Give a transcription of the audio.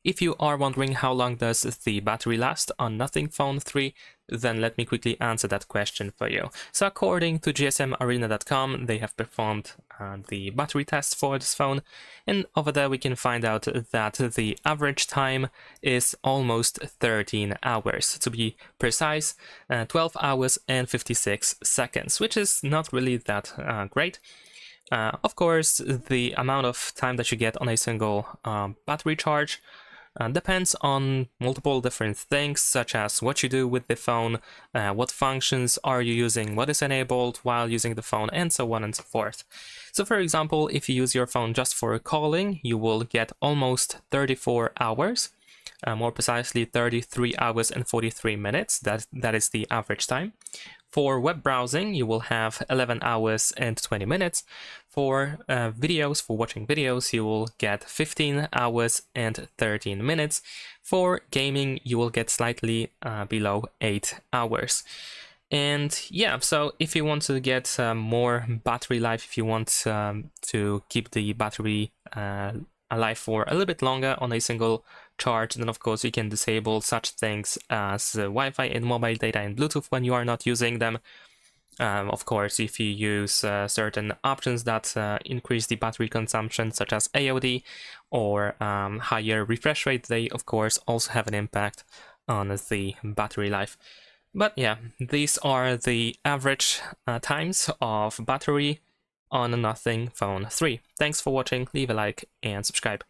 if you are wondering how long does the battery last on Nothing Phone 3, then let me quickly answer that question for you. So according to gsmarena.com, they have performed the battery test for this phone, and over there we can find out that the average time is almost 13 hours. To be precise, 12 hours and 56 seconds, which is not really that great. Of course, the amount of time that you get on a single battery charge depends on multiple different things, such as what you do with the phone, what functions are you using, what is enabled while using the phone, and so on and so forth. So for example, if you use your phone just for calling, you will get almost 34 hours, more precisely 33 hours and 43 minutes. That is the average time. For web browsing, you will have 11 hours and 20 minutes. For videos, for watching videos, you will get 15 hours and 13 minutes. For gaming, you will get slightly below 8 hours. And yeah, so if you want to get more battery life, if you want to keep the battery alive for a little bit longer on a single charge, then of course you can disable such things as Wi-Fi and mobile data and Bluetooth when you are not using them. Of course, if you use certain options that increase the battery consumption, such as AOD or higher refresh rate, they of course also have an impact on the battery life. But yeah, these are the average times of battery on a Nothing Phone 3. Thanks for watching, leave a like and subscribe.